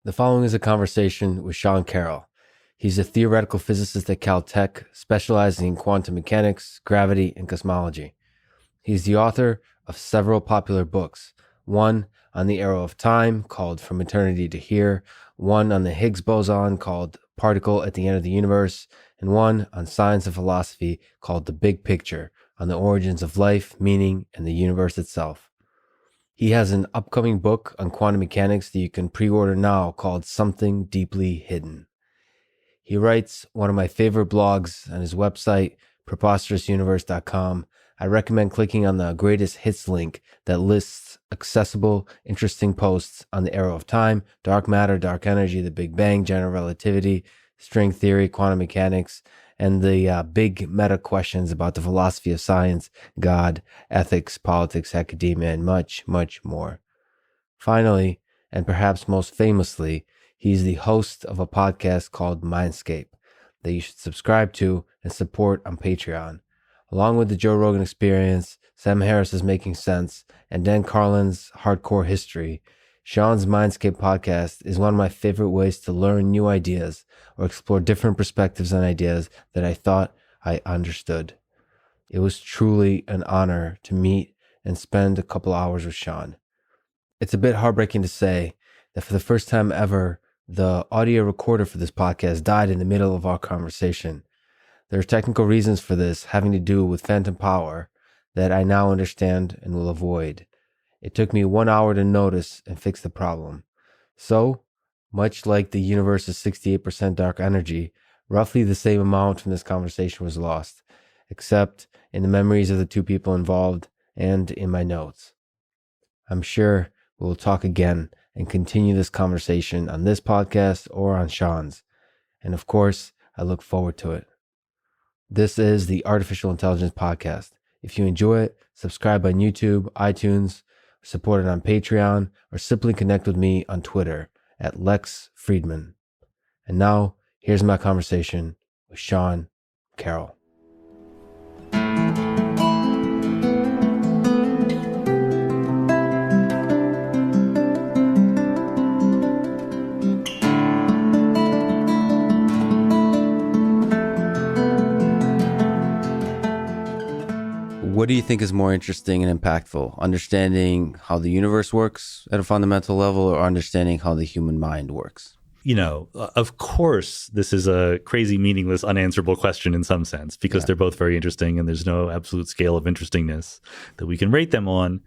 The following is a conversation with Sean Carroll. He's a theoretical physicist at Caltech, specializing in quantum mechanics, gravity, and cosmology. He's the author of several popular books, one on the arrow of time called From Eternity to Here, one on the Higgs boson called Particle at the End of the Universe, and one on science and philosophy called The Big Picture, on the origins of life, meaning, and the universe itself. He has an upcoming book on quantum mechanics that you can pre-order now called Something Deeply Hidden. He writes one of my favorite blogs on his website, preposterousuniverse.com. I recommend clicking on the greatest hits link that lists accessible, interesting posts on the arrow of time, dark matter, dark energy, the Big Bang, general relativity, string theory, quantum mechanics, and the big meta questions about the philosophy of science, God, ethics, politics, academia, and much, much more. Finally, and perhaps most famously, he's the host of a podcast called Mindscape that you should subscribe to and support on Patreon. Along with the Joe Rogan Experience, Sam Harris's Making Sense, and Dan Carlin's Hardcore History, Sean's Mindscape podcast is one of my favorite ways to learn new ideas or explore different perspectives on ideas that I thought I understood. It was truly an honor to meet and spend a couple hours with Sean. It's a bit heartbreaking to say that for the first time ever, the audio recorder for this podcast died in the middle of our conversation. There are technical reasons for this having to do with phantom power that I now understand and will avoid. It took me 1 hour to notice and fix the problem. So, much like the universe is 68% dark energy, roughly the same amount from this conversation was lost, except in the memories of the two people involved and in my notes. I'm sure we will talk again and continue this conversation on this podcast or on Sean's. And of course, I look forward to it. This is the Artificial Intelligence Podcast. If you enjoy it, subscribe on YouTube, iTunes, support it on Patreon, or simply connect with me on Twitter at Lex Friedman. And now, here's my conversation with Sean Carroll. What do you think is more interesting and impactful? Understanding how the universe works at a fundamental level or understanding how the human mind works? You know, of course, this is a crazy, meaningless, unanswerable question in some sense, because they're both very interesting and there's no absolute scale of interestingness that we can rate them on.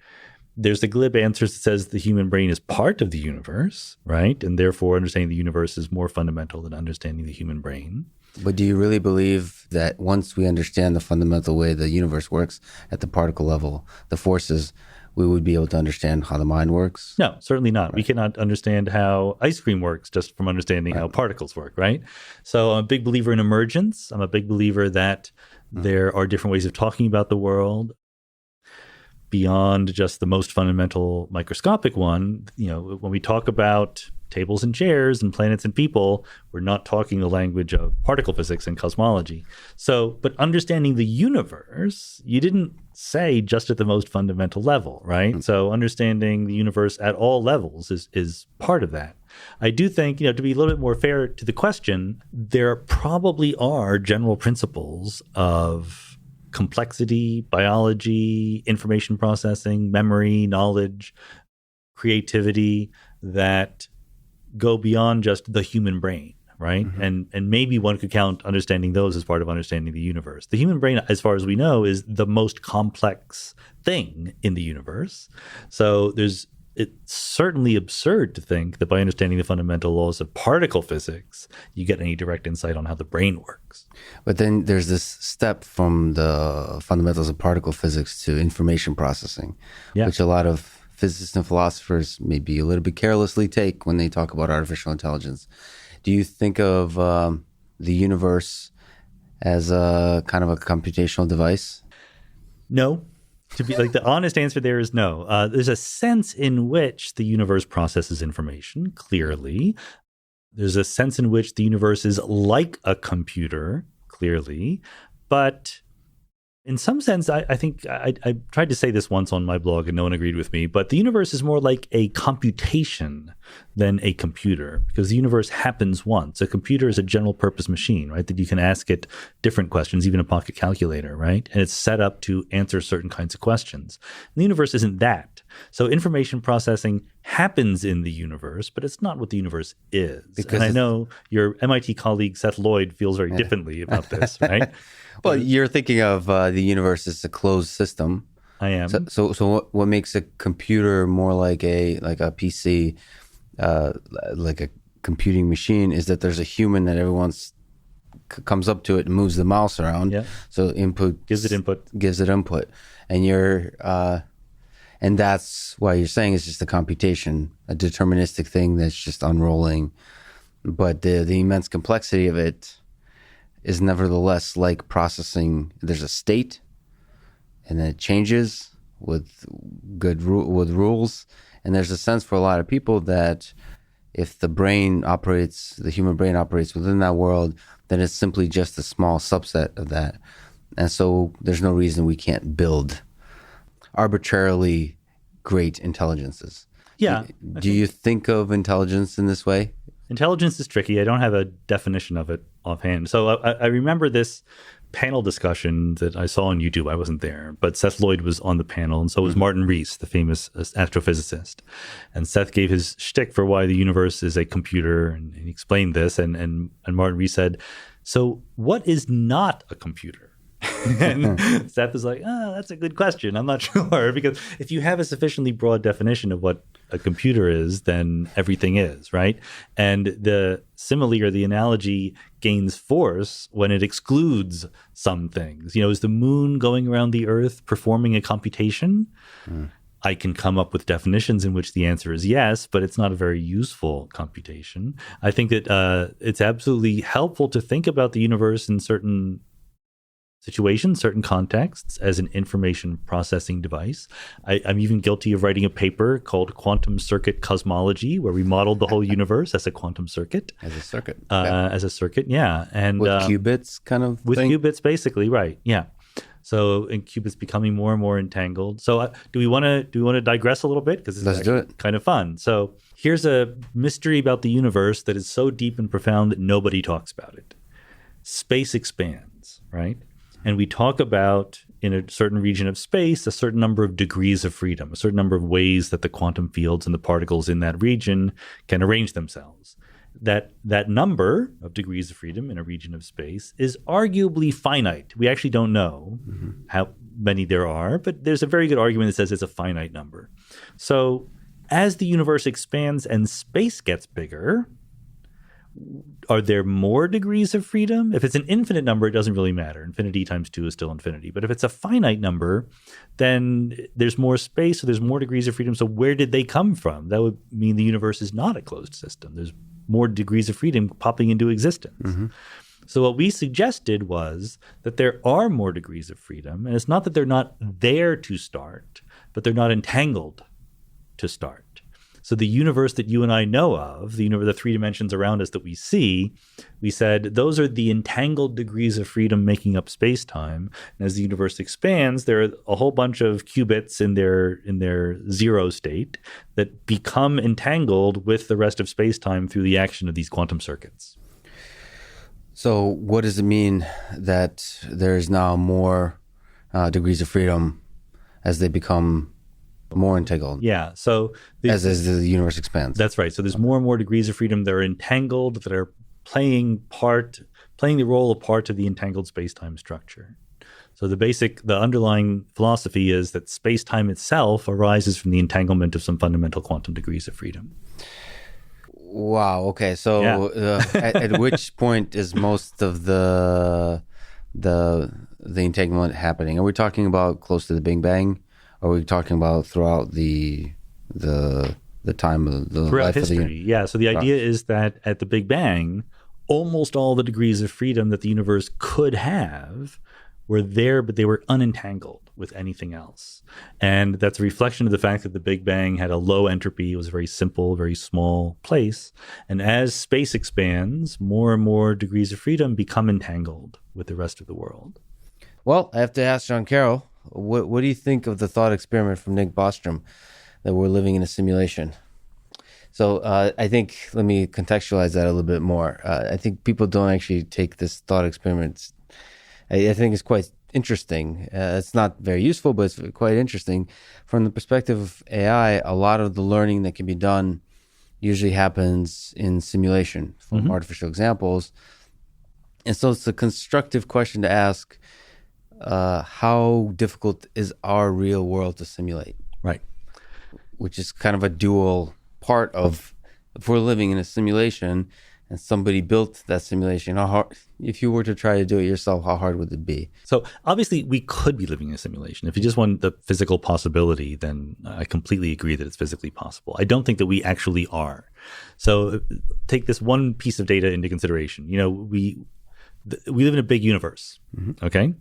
There's the glib answer that says the human brain is part of the universe, right? And therefore, understanding the universe is more fundamental than understanding the human brain. But do you really believe that once we understand the fundamental way the universe works at the particle level, the forces, we would be able to understand how the mind works? No, certainly not. Right. We cannot understand how ice cream works just from understanding how particles work, right? So I'm a big believer in emergence. I'm a big believer that there are different ways of talking about the world beyond just the most fundamental microscopic one. You know, when we talk about tables and chairs and planets and people, we're not talking the language of particle physics and cosmology. So, but understanding the universe, you didn't say just at the most fundamental level, right? So understanding the universe at all levels is part of that. I do think, you know, to be a little bit more fair to the question, there probably are general principles of complexity, biology, information processing, memory, knowledge, creativity that go beyond just the human brain, right? And maybe one could count understanding those as part of understanding the universe. The human brain, as far as we know, is the most complex thing in the universe. So it's certainly absurd to think that by understanding the fundamental laws of particle physics, you get any direct insight on how the brain works. But then there's this step from the fundamentals of particle physics to information processing, which a lot of physicists and philosophers maybe a little bit carelessly take when they talk about artificial intelligence. Do you think of the universe as a kind of a computational device? No. To be like, the honest answer there is no. There's a sense in which the universe processes information, clearly. There's a sense in which the universe is like a computer, clearly. But In some sense, I think I tried to say this once on my blog and no one agreed with me, but the universe is more like a computation than a computer, because the universe happens once. A computer is a general purpose machine, right? That you can ask it different questions, even a pocket calculator, right? And it's set up to answer certain kinds of questions. And the universe isn't that. So information processing happens in the universe, but it's not what the universe is. Because and I know your MIT colleague Seth Lloyd feels very differently about this, right? Well, you're thinking of the universe as a closed system. I am. So what makes a computer more like a PC, like a computing machine, is that there's a human that everyone's comes up to it and moves the mouse around. Yeah. So gives it input, and that's why you're saying it's just a computation, a deterministic thing that's just unrolling. But the immense complexity of it is nevertheless like processing. There's a state, and then it changes with rules. And there's a sense for a lot of people that if the human brain operates within that world, then it's simply just a small subset of that. And so there's no reason we can't build arbitrarily great intelligences. Yeah. Do you think of intelligence in this way? Intelligence is tricky. I don't have a definition of it offhand. So I remember this panel discussion that I saw on YouTube. I wasn't there, but Seth Lloyd was on the panel, and so was Martin Rees, the famous astrophysicist. And Seth gave his shtick for why the universe is a computer, and he explained this. And Martin Rees said, "So what is not a computer?" And Seth was like, that's a good question. I'm not sure. Because if you have a sufficiently broad definition of what a computer is, then everything is, right? And the simile or the analogy gains force when it excludes some things. Is the moon going around the Earth performing a computation? I can come up with definitions in which the answer is yes, but it's not a very useful computation. I think that it's absolutely helpful to think about the universe in certain situations, certain contexts, as an information processing device. I'm even guilty of writing a paper called Quantum Circuit Cosmology, where we modeled the whole universe as a quantum circuit. As a circuit. As a circuit, yeah. And with qubits kind of with thing? Qubits, basically, right, yeah. So, and qubits becoming more and more entangled. So do we want to digress a little bit? Because this is kind of fun. So here's a mystery about the universe that is so deep and profound that nobody talks about it. Space expands, right? And we talk about, in a certain region of space, a certain number of degrees of freedom, a certain number of ways that the quantum fields and the particles in that region can arrange themselves. That number of degrees of freedom in a region of space is arguably finite. We actually don't know how many there are, but there's a very good argument that says it's a finite number. So as the universe expands and space gets bigger, are there more degrees of freedom? If it's an infinite number, it doesn't really matter. Infinity times 2 is still infinity. But if it's a finite number, then there's more space, so there's more degrees of freedom. So where did they come from? That would mean the universe is not a closed system. There's more degrees of freedom popping into existence. So what we suggested was that there are more degrees of freedom. And it's not that they're not there to start, but they're not entangled to start. So the universe that you and I know of, the three dimensions around us that we see, we said those are the entangled degrees of freedom making up space-time. And as the universe expands, there are a whole bunch of qubits in their zero state that become entangled with the rest of space-time through the action of these quantum circuits. So what does it mean that there's now more degrees of freedom as they become more entangled? Yeah. So as the universe expands. That's right. So there's more and more degrees of freedom that are entangled, that are playing the role of part of the entangled space-time structure. So the underlying philosophy is that space-time itself arises from the entanglement of some fundamental quantum degrees of freedom. Wow. Okay. So at which point is most of the entanglement happening? Are we talking about close to the Big Bang? Or are we talking about throughout the time of the throughout life history? of the Yeah. So the idea is that at the Big Bang, almost all the degrees of freedom that the universe could have were there, but they were unentangled with anything else. And that's a reflection of the fact that the Big Bang had a low entropy. It was a very simple, very small place. And as space expands, more and more degrees of freedom become entangled with the rest of the world. Well, I have to ask John Carroll, what do you think of the thought experiment from Nick Bostrom that we're living in a simulation? So I think, let me contextualize that a little bit more. I think people don't actually take this thought experiment. I think it's quite interesting. It's not very useful, but it's quite interesting. From the perspective of AI, a lot of the learning that can be done usually happens in simulation from artificial examples. And so it's a constructive question to ask, how difficult is our real world to simulate? Right. Which is kind of a dual part of, if we're living in a simulation and somebody built that simulation, how hard, if you were to try to do it yourself, how hard would it be? So obviously we could be living in a simulation. If you just want the physical possibility, then I completely agree that it's physically possible. I don't think that we actually are. So take this one piece of data into consideration. We live in a big universe, okay?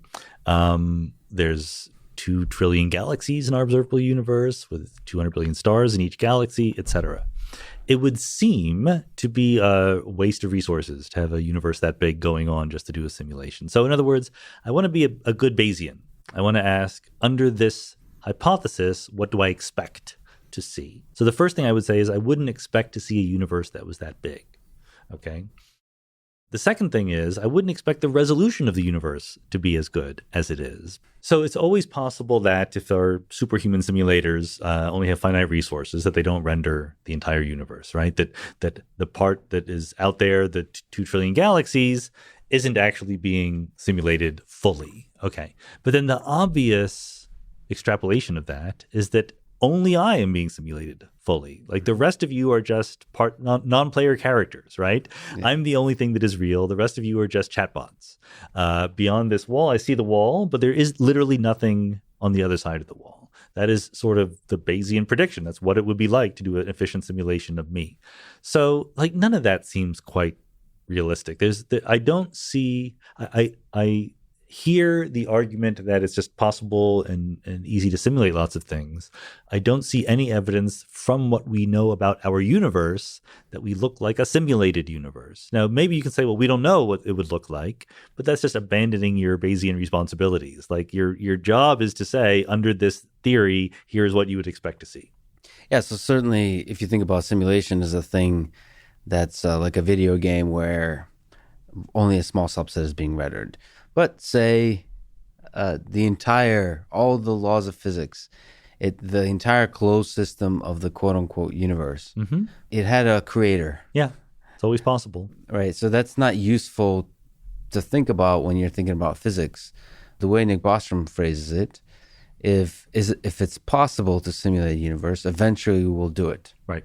There's 2 trillion galaxies in our observable universe with 200 billion stars in each galaxy, etc. It would seem to be a waste of resources to have a universe that big going on just to do a simulation. So in other words, I want to be a good Bayesian. I want to ask, under this hypothesis, what do I expect to see? So the first thing I would say is I wouldn't expect to see a universe that was that big, okay? The second thing is I wouldn't expect the resolution of the universe to be as good as it is. So it's always possible that if our superhuman simulators only have finite resources, that they don't render the entire universe, right? That the part that is out there, the 2 trillion galaxies, isn't actually being simulated fully. Okay. But then the obvious extrapolation of that is that only I am being simulated fully. Like the rest of you are just non-player characters, right? Yeah. I'm the only thing that is real. The rest of you are just chatbots. Beyond this wall, I see the wall, but there is literally nothing on the other side of the wall. That is sort of the Bayesian prediction. That's what it would be like to do an efficient simulation of me. So like none of that seems quite realistic. I hear the argument that it's just possible and easy to simulate lots of things. I don't see any evidence from what we know about our universe that we look like a simulated universe. Now, maybe you can say, well, we don't know what it would look like, but that's just abandoning your Bayesian responsibilities. Like your job is to say, under this theory, here's what you would expect to see. Yeah, so certainly if you think about simulation as a thing that's like a video game where only a small subset is being rendered. But say all the laws of physics, the entire closed system of the quote unquote universe, it had a creator. Yeah, it's always possible. Right. So that's not useful to think about when you're thinking about physics. The way Nick Bostrom phrases it, if it's possible to simulate a universe, eventually we'll do it. Right.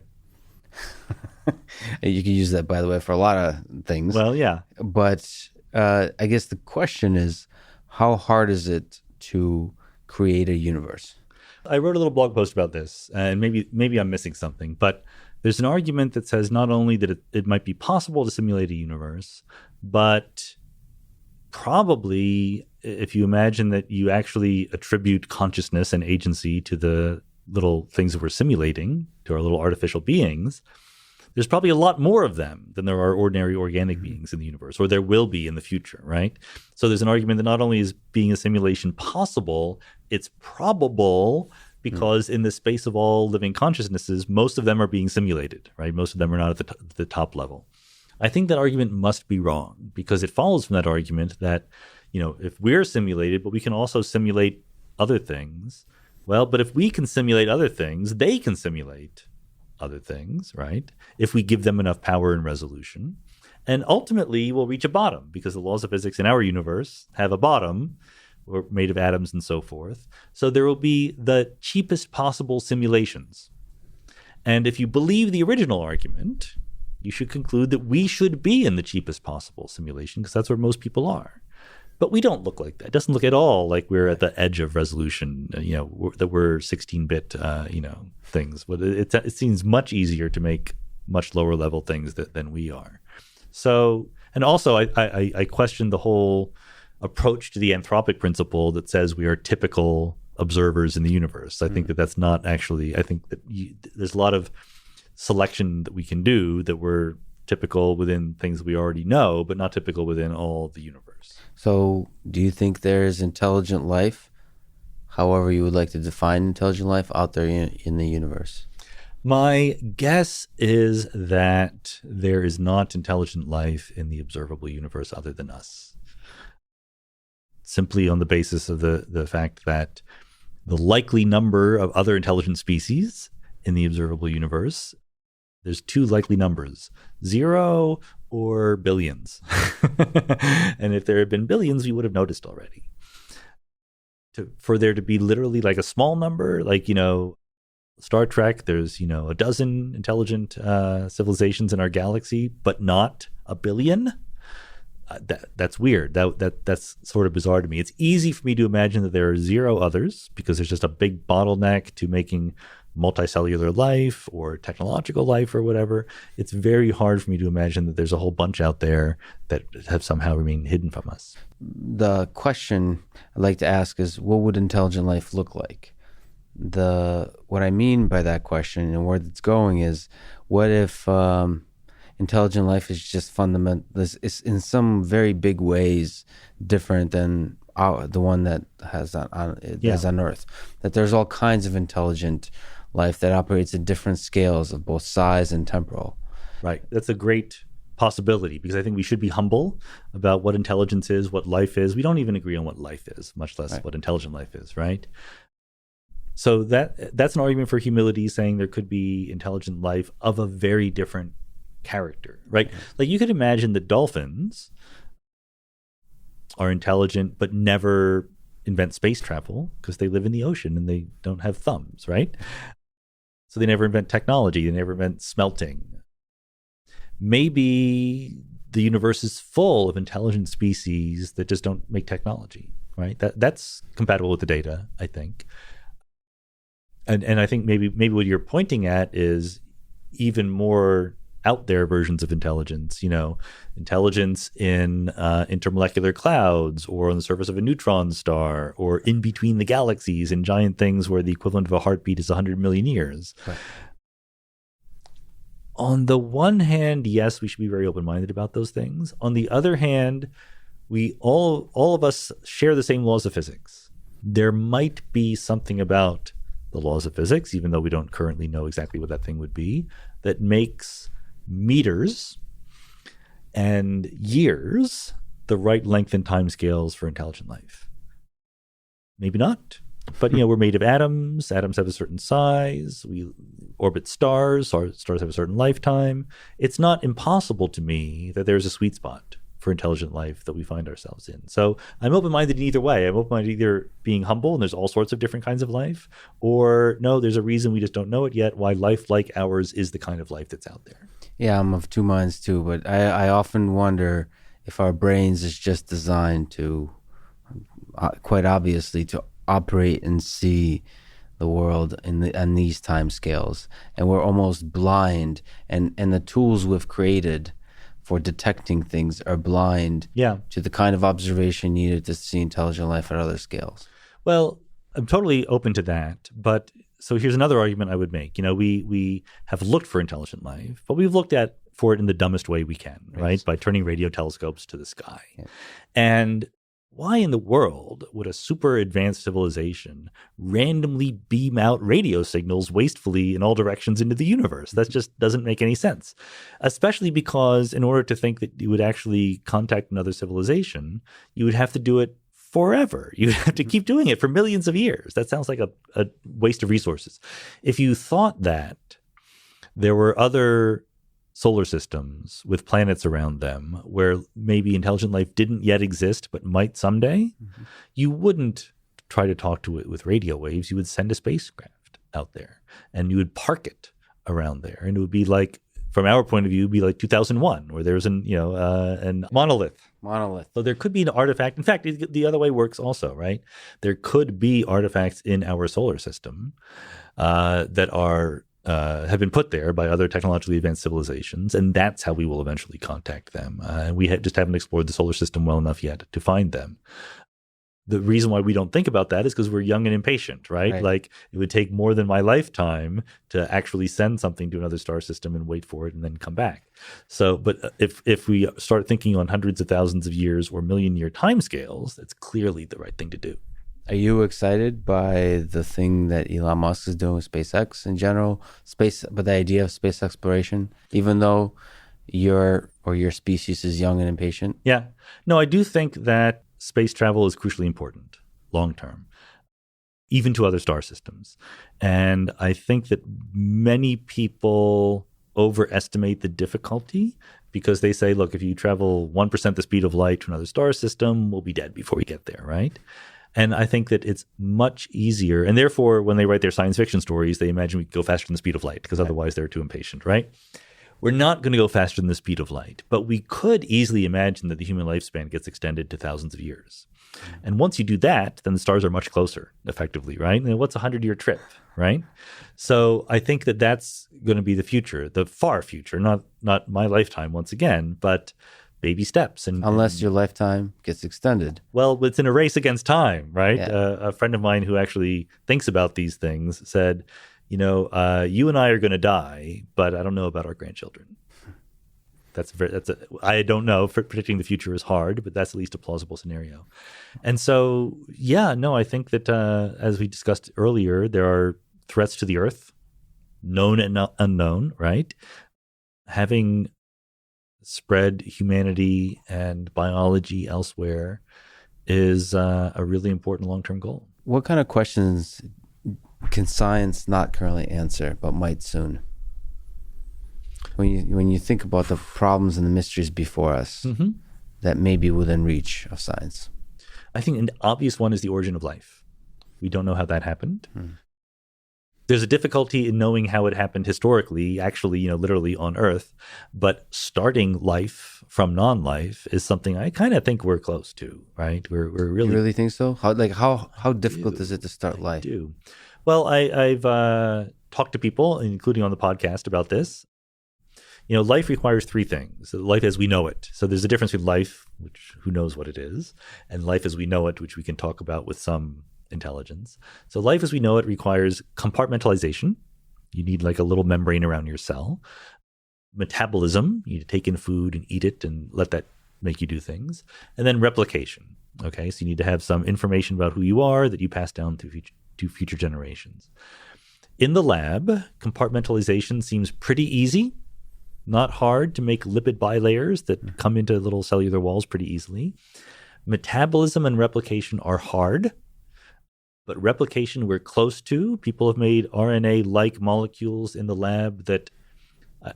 You can use that, by the way, for a lot of things. Well, yeah. But I guess the question is, how hard is it to create a universe? I wrote a little blog post about this, and maybe I'm missing something, but there's an argument that says not only that it might be possible to simulate a universe, but probably if you imagine that you actually attribute consciousness and agency to the little things that we're simulating, to our little artificial beings, there's probably a lot more of them than there are ordinary organic beings in the universe, or there will be in the future, right? So there's an argument that not only is being a simulation possible, it's probable because in the space of all living consciousnesses, most of them are being simulated, right? Most of them are not at the top level. I think that argument must be wrong because it follows from that argument that, if we're simulated, but we can also simulate other things, well, but if we can simulate other things, they can simulate other things, right? If we give them enough power and resolution. And ultimately, we'll reach a bottom because the laws of physics in our universe have a bottom. We're made of atoms and so forth. So there will be the cheapest possible simulations. And if you believe the original argument, you should conclude that we should be in the cheapest possible simulation because that's where most people are. But we don't look like that. It doesn't look at all like we're at the edge of resolution, that we're 16-bit, things. But it seems much easier to make much lower level things than we are. So, and also I question the whole approach to the anthropic principle that says we are typical observers in the universe. I think that's not actually, I think that there's a lot of selection that we can do that we're typical within things we already know, but not typical within all the universe. So, do you think there is intelligent life, however you would like to define intelligent life, out there in the universe? My guess is that there is not intelligent life in the observable universe other than us. Simply on the basis of the fact that the likely number of other intelligent species in the observable universe, there's two likely numbers, 0 or billions. And if there had been billions, we would have noticed already. For there to be literally like a small number, like, Star Trek, there's, a dozen intelligent civilizations in our galaxy, but not a billion. That's weird. That's sort of bizarre to me. It's easy for me to imagine that there are 0 others because there's just a big bottleneck to making multicellular life or technological life or whatever. It's very hard for me to imagine that there's a whole bunch out there that have somehow remained hidden from us. The question I'd like to ask is, what would intelligent life look like? What I mean by that question and where it's going is, what if intelligent life is just fundamental, is in some very big ways different than the one that has on Earth? That there's all kinds of intelligent life that operates at different scales of both size and temporal. Right. That's a great possibility, because I think we should be humble about what intelligence is, what life is. We don't even agree on what life is, much less what intelligent life is, right? So that's an argument for humility, saying there could be intelligent life of a very different character, right? Like, you could imagine that dolphins are intelligent but never invent space travel because they live in the ocean and they don't have thumbs, right? So they never invent technology, they never invent smelting. Maybe the universe is full of intelligent species that just don't make technology, right? That's compatible with the data, I think. And I think maybe what you're pointing at is even more out there versions of intelligence, intelligence in intermolecular clouds, or on the surface of a neutron star, or in between the galaxies in giant things where the equivalent of a heartbeat is 100 million years. Right. On the one hand, yes, we should be very open-minded about those things. On the other hand, we all of us share the same laws of physics. There might be something about the laws of physics, even though we don't currently know exactly what that thing would be, that makes meters and years the right length and time scales for intelligent life. Maybe not, but we're made of atoms. Atoms have a certain size. We orbit stars. Stars have a certain lifetime. It's not impossible to me that there's a sweet spot for intelligent life that we find ourselves in. So I'm open-minded in either way. I'm open-minded either being humble and there's all sorts of different kinds of life, or no, there's a reason we just don't know it yet, why life like ours is the kind of life that's out there. Yeah, I'm of two minds too, but I often wonder if our brains is just designed to, quite obviously, to operate and see the world on these time scales, and we're almost blind, and the tools we've created for detecting things are blind to the kind of observation needed to see intelligent life at other scales. Well, I'm totally open to that, but so here's another argument I would make. We have looked for intelligent life, but we've looked for it in the dumbest way we can, right? By turning radio telescopes to the sky. Yeah. And why in the world would a super advanced civilization randomly beam out radio signals wastefully in all directions into the universe? That just doesn't make any sense, especially because in order to think that you would actually contact another civilization, you would have to do it forever. You'd have to keep doing it for millions of years. That sounds like a waste of resources. If you thought that there were other solar systems with planets around them where maybe intelligent life didn't yet exist but might someday, you wouldn't try to talk to it with radio waves. You would send a spacecraft out there and you would park it around there, and it would be like, from our point of view, it'd be like 2001, where there's an monolith. So there could be an artifact. In fact, the other way works also, right? There could be artifacts in our solar system that have been put there by other technologically advanced civilizations, and that's how we will eventually contact them. We just haven't explored the solar system well enough yet to find them. the reason why we don't think about that is because we're young and impatient, right? Like it would take more than my lifetime to actually send something to another star system and wait for it and then come back. So, but if we start thinking on hundreds of thousands of years or million-year timescales, that's clearly the right thing to do. Are you excited by the thing that Elon Musk is doing with SpaceX in general? But the idea of space exploration, even though your species is young and impatient? Yeah. No, I do think that space travel is crucially important long term, even to other star systems. And I think that many people overestimate the difficulty because they say, look, if you travel 1% the speed of light to another star system, we'll be dead before we get there, right? And I think that it's much easier. And therefore, when they write their science fiction stories, they imagine we could go faster than the speed of light because otherwise they're too impatient, right? We're not going to go faster than the speed of light, but we could easily imagine that the human lifespan gets extended to thousands of years. And once you do that, then the stars are much closer, effectively, right? And what's a 100-year trip, right? So I think that that's going to be the future, the far future, not my lifetime once again, but baby steps. Unless your lifetime gets extended. Well, it's in a race against time, right? Yeah. A friend of mine who actually thinks about these things said, you and I are going to die, but I don't know about our grandchildren. I don't know. Predicting the future is hard, but that's at least a plausible scenario. And so, I think that as we discussed earlier, there are threats to the Earth, known and unknown, right? Having spread humanity and biology elsewhere is a really important long-term goal. What kind of questions can science not currently answer, but might soon? When you think about the problems and the mysteries before us that may be within reach of science. I think an obvious one is the origin of life. We don't know how that happened. There's a difficulty in knowing how it happened historically, actually, literally on Earth. But starting life from non-life is something I kind of think we're close to, right? We're really. You really think so? How difficult is it to start life? I do. Well, I've talked to people, including on the podcast, about this. Life requires three things. Life as we know it. So there's a difference between life, which who knows what it is, and life as we know it, which we can talk about with some intelligence. So life as we know it requires compartmentalization. You need like a little membrane around your cell. Metabolism, you need to take in food and eat it and let that make you do things. And then replication. Okay, so you need to have some information about who you are that you pass down to future generations. In the lab, compartmentalization seems pretty easy. Not hard to make lipid bilayers that come into little cellular walls pretty easily. Metabolism and replication are hard, but replication we're close to. People have made RNA-like molecules in the lab that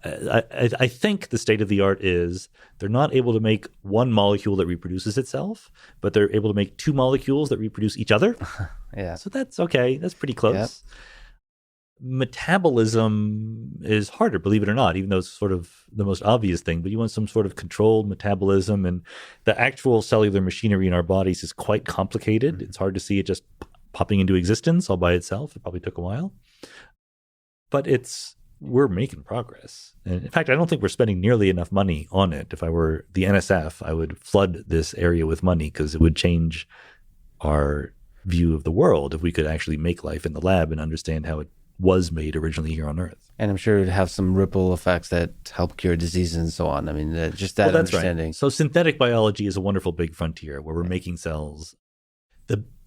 I think the state of the art is they're not able to make one molecule that reproduces itself, but they're able to make two molecules that reproduce each other. Yeah. So that's okay. That's pretty close. Yep. Metabolism is harder, believe it or not, even though it's sort of the most obvious thing, but you want some sort of controlled metabolism, and the actual cellular machinery in our bodies is quite complicated. It's hard to see it just popping into existence all by itself. It probably took a while, but we're making progress. And in fact, I don't think we're spending nearly enough money on it. If I were the NSF, I would flood this area with money because it would change our view of the world if we could actually make life in the lab and understand how it was made originally here on Earth. And I'm sure it would have some ripple effects that help cure diseases and so on. I mean, just that understanding. Right. So synthetic biology is a wonderful big frontier where we're making cells.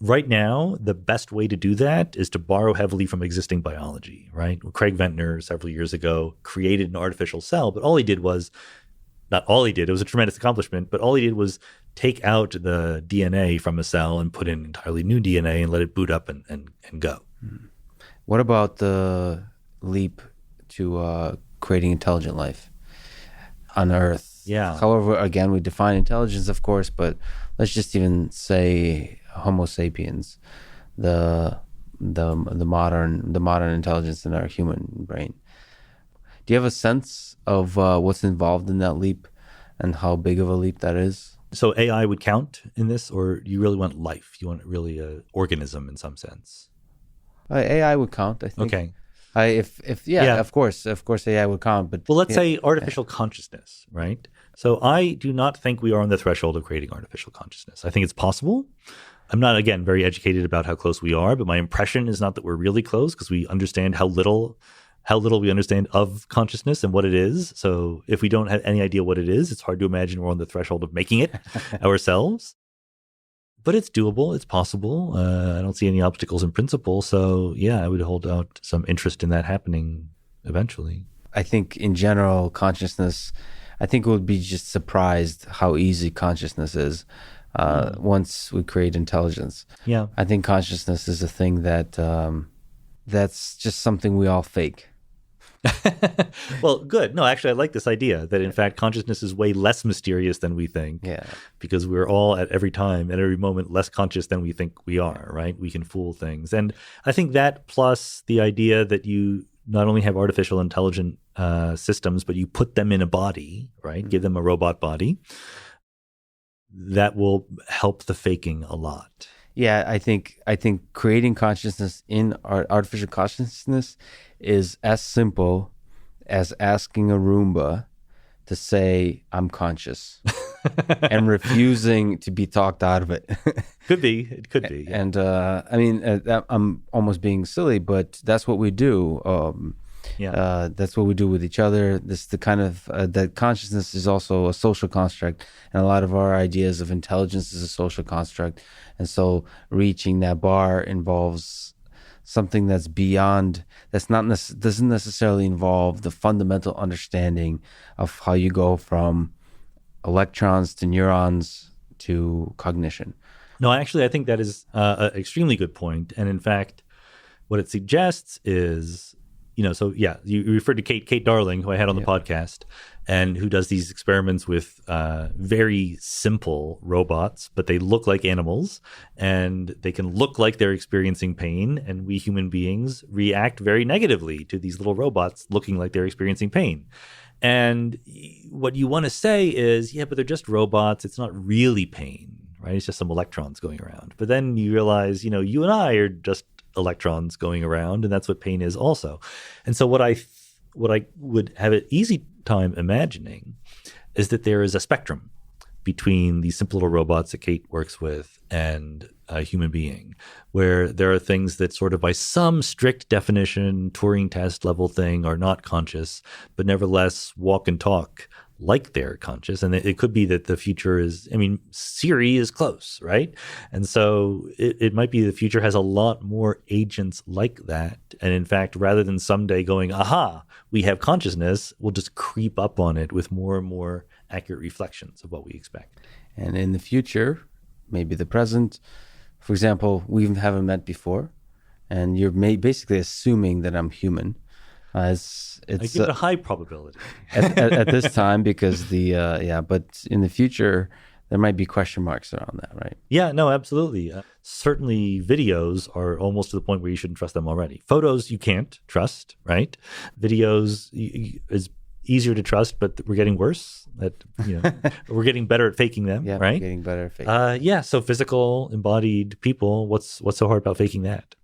Right now, the best way to do that is to borrow heavily from existing biology, right? Craig Ventnor, several years ago, created an artificial cell, but it was a tremendous accomplishment, but all he did was take out the DNA from a cell and put in entirely new DNA and let it boot up and go. What about the leap to creating intelligent life on Earth? Yeah. However, again, we define intelligence, of course, but let's just even say Homo sapiens, the modern intelligence in our human brain. Do you have a sense of what's involved in that leap and how big of a leap that is? So AI would count in this, or you really want life? You want really an organism in some sense? AI would count, I think. Okay. Of course AI would count. But let's say artificial consciousness, right? So I do not think we are on the threshold of creating artificial consciousness. I think it's possible. I'm not, again, very educated about how close we are, but my impression is not that we're really close because we understand how little we understand of consciousness and what it is. So if we don't have any idea what it is, it's hard to imagine we're on the threshold of making it ourselves. But it's doable. It's possible. I don't see any obstacles in principle. So yeah, I would hold out some interest in that happening eventually. I think in general, consciousness, I think we'll be just surprised how easy consciousness is once we create intelligence. Yeah. I think consciousness is a thing that that's just something we all fake. Well, good. No, actually, I like this idea that in fact, consciousness is way less mysterious than we think. Yeah. Because we're all at every time, at every moment, less conscious than we think we are, right? We can fool things. And I think that plus the idea that you not only have artificial intelligent systems, but you put them in a body, right? Give them a robot body. That will help the faking a lot. Yeah, I think creating consciousness in artificial consciousness is as simple as asking a Roomba to say, I'm conscious and refusing to be talked out of it. Could be. It could be. Yeah. And I mean, I'm almost being silly, but that's what we do. That's what we do with each other. This the kind of that consciousness is also a social construct, and a lot of our ideas of intelligence is a social construct. And so, reaching that bar involves something that's beyond. Doesn't necessarily involve the fundamental understanding of how you go from electrons to neurons to cognition. No, actually, I think that is an extremely good point. And in fact, what it suggests is, so yeah, you referred to Kate Darling, who I had on the podcast, and who does these experiments with very simple robots, but they look like animals and they can look like they're experiencing pain. And we human beings react very negatively to these little robots looking like they're experiencing pain. And what you want to say is, yeah, but they're just robots. It's not really pain, right? It's just some electrons going around. But then you realize, you and I are just electrons going around, and that's what pain is also. And so what I would have an easy time imagining is that there is a spectrum between these simple little robots that Kate works with and a human being, where there are things that sort of by some strict definition, Turing test level thing, are not conscious, but nevertheless walk and talk like they're conscious. And it could be that the future is, Siri is close, right? And so it might be the future has a lot more agents like that. And in fact, rather than someday going, aha, we have consciousness, we'll just creep up on it with more and more accurate reflections of what we expect. And in the future, maybe the present, for example, we haven't met before, and you're basically assuming that I'm human. It's I give it a high probability at this time because but in the future there might be question marks around that, right? Yeah, no, absolutely. Certainly videos are almost to the point where you shouldn't trust them already. Photos you can't trust, right? Videos is easier to trust, but we're getting worse we're getting better at faking them, yeah, right? We're getting better at faking. So physical embodied people, what's so hard about faking that?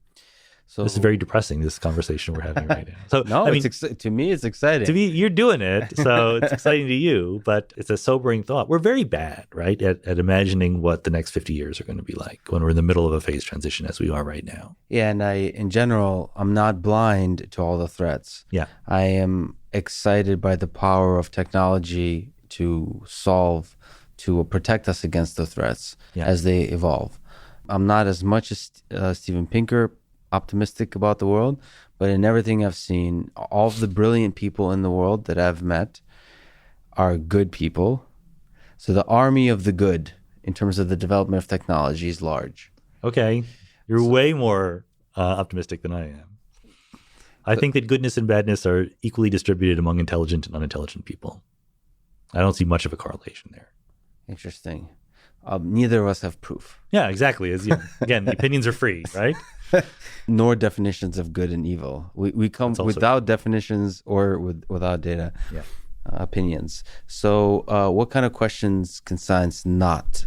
So this is very depressing, this conversation we're having right now. So no, to me it's exciting. To me, you're doing it, so it's exciting to you, but it's a sobering thought. We're very bad, right, at imagining what the next 50 years are going to be like when we're in the middle of a phase transition as we are right now. Yeah, and in general, I'm not blind to all the threats. Yeah. I am excited by the power of technology to protect us against the threats as they evolve. I'm not as much as Steven Pinker optimistic about the world, but in everything I've seen, all of the brilliant people in the world that I've met are good people. So the army of the good in terms of the development of technology is large. Okay. You're way more optimistic than I am. I think that goodness and badness are equally distributed among intelligent and unintelligent people. I don't see much of a correlation there. Interesting. Neither of us have proof. Yeah, exactly. Again, the opinions are free, right? Nor definitions of good and evil. We come without definitions or without data. Yeah. Opinions. So what kind of questions can science not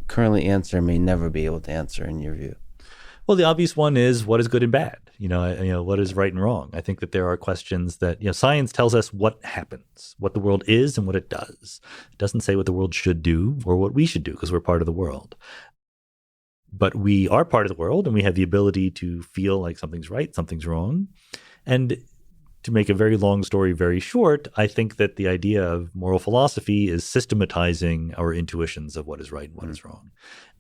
currently answer, may never be able to answer in your view? Well, the obvious one is what is good and bad? What is right and wrong? I think that there are questions that, science tells us what happens, what the world is and what it does. It doesn't say what the world should do or what we should do because we're part of the world. But we are part of the world, and we have the ability to feel like something's right, something's wrong. And to make a very long story very short, I think that the idea of moral philosophy is systematizing our intuitions of what is right and what is wrong.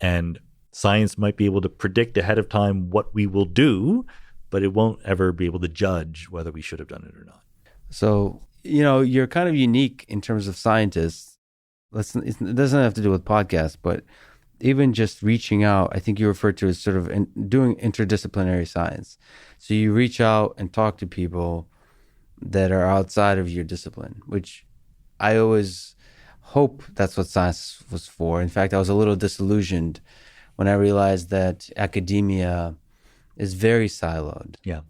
And science might be able to predict ahead of time what we will do, but it won't ever be able to judge whether we should have done it or not. So, you're kind of unique in terms of scientists. It doesn't have to do with podcasts, but even just reaching out, I think you referred to as sort of doing interdisciplinary science. So you reach out and talk to people that are outside of your discipline, which I always hope that's what science was for. In fact, I was a little disillusioned when I realized that academia is very siloed. Yeah.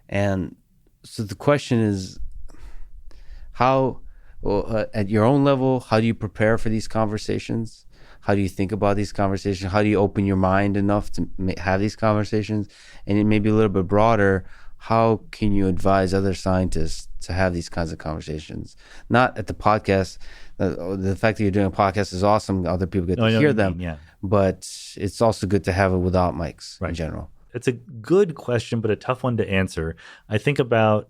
And so the question is, at your own level, how do you prepare for these conversations? How do you think about these conversations? How do you open your mind enough to have these conversations? And it may be a little bit broader. How can you advise other scientists to have these kinds of conversations? Not at the podcast. The fact that you're doing a podcast is awesome. Other people get to hear them. Yeah. But it's also good to have it without mics in general. It's a good question, but a tough one to answer. I think about,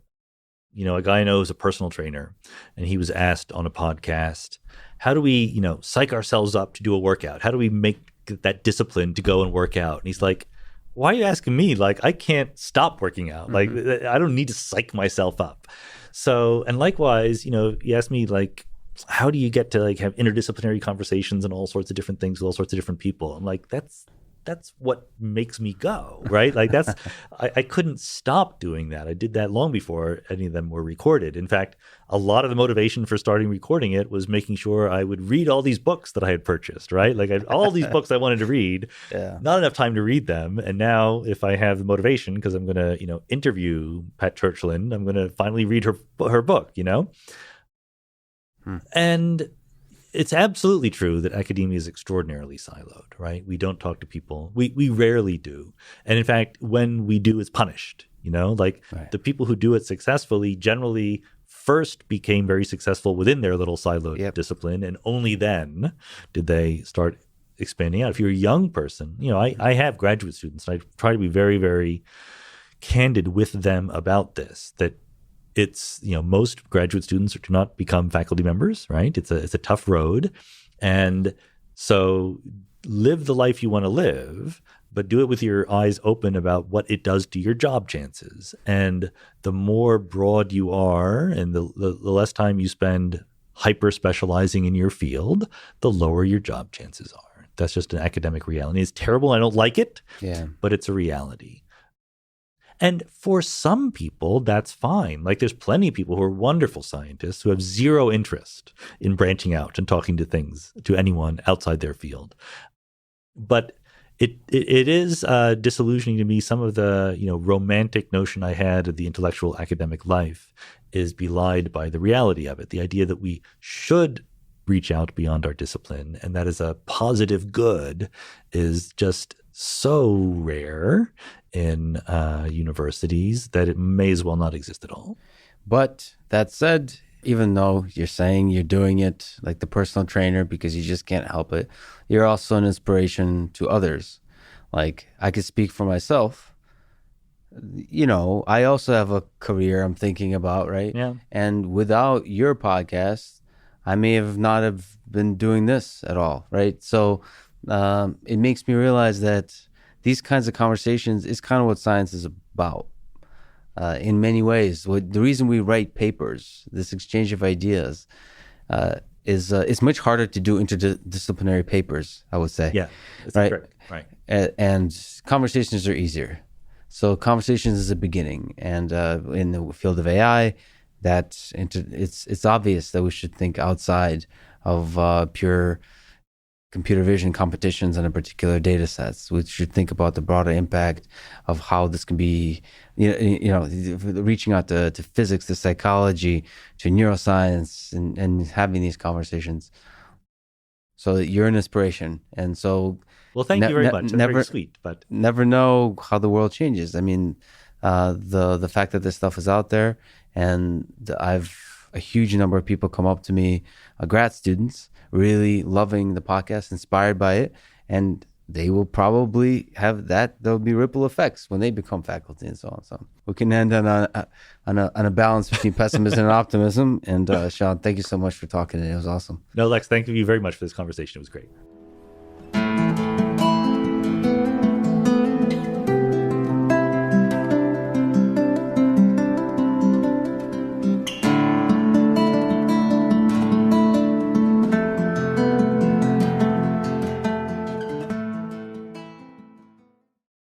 a guy I know who's a personal trainer, and he was asked on a podcast, how do we, psych ourselves up to do a workout? How do we make that discipline to go and work out? And he's like, why are you asking me? Like, I can't stop working out. Like, I don't need to psych myself up. So, and likewise, you asked me, like, how do you get to like have interdisciplinary conversations and all sorts of different things with all sorts of different people? I'm like, that's what makes me go, right? Like I couldn't stop doing that. I did that long before any of them were recorded. In fact, a lot of the motivation for starting recording it was making sure I would read all these books that I had purchased, right? Like all these books I wanted to read, not enough time to read them. And now if I have the motivation, because I'm going to, interview Pat Churchland, I'm going to finally read her book, And it's absolutely true that academia is extraordinarily siloed, right? We don't talk to people. We rarely do. And in fact, when we do, it's punished, The people who do it successfully generally first became very successful within their little siloed discipline. And only then did they start expanding out. If you're a young person, I have graduate students, and I try to be very, very candid with them about this, that it's, most graduate students do not become faculty members, right? It's a tough road. And so live the life you want to live, but do it with your eyes open about what it does to your job chances. And the more broad you are and the less time you spend hyper specializing in your field, the lower your job chances are. That's just an academic reality. It's terrible. I don't like it, but it's a reality. And for some people, that's fine. Like there's plenty of people who are wonderful scientists who have zero interest in branching out and talking to anyone outside their field. But it is disillusioning to me. Some of the romantic notion I had of the intellectual academic life is belied by the reality of it. The idea that we should reach out beyond our discipline and that is a positive good is just so rare in universities that it may as well not exist at all. But that said, even though you're saying you're doing it like the personal trainer because you just can't help it, you're also an inspiration to others. Like I could speak for myself. I also have a career I'm thinking about, right? Yeah. And without your podcast, I may have not have been doing this at all, right? So it makes me realize that these kinds of conversations is kind of what science is about in many ways. The reason we write papers, this exchange of ideas, is it's much harder to do interdisciplinary papers, I would say. Yeah, that's right? correct. Right. And conversations are easier. So conversations is a beginning. And in the field of AI, it's obvious that we should think outside of pure computer vision competitions on a particular data sets. We should think about the broader impact of how this can be, reaching out to physics, to psychology, to neuroscience, and having these conversations. So you're an inspiration. And so... Well, thank you very much. That's very sweet. But never know how the world changes. I mean, the fact that this stuff is out there, and I've a huge number of people come up to me, grad students, really loving the podcast, inspired by it, and they will probably have that. There'll be ripple effects when they become faculty and so on. So we can end on a balance between pessimism and optimism. And Sean, thank you so much for talking today. It was awesome. No, Lex, thank you very much for this conversation. It was great.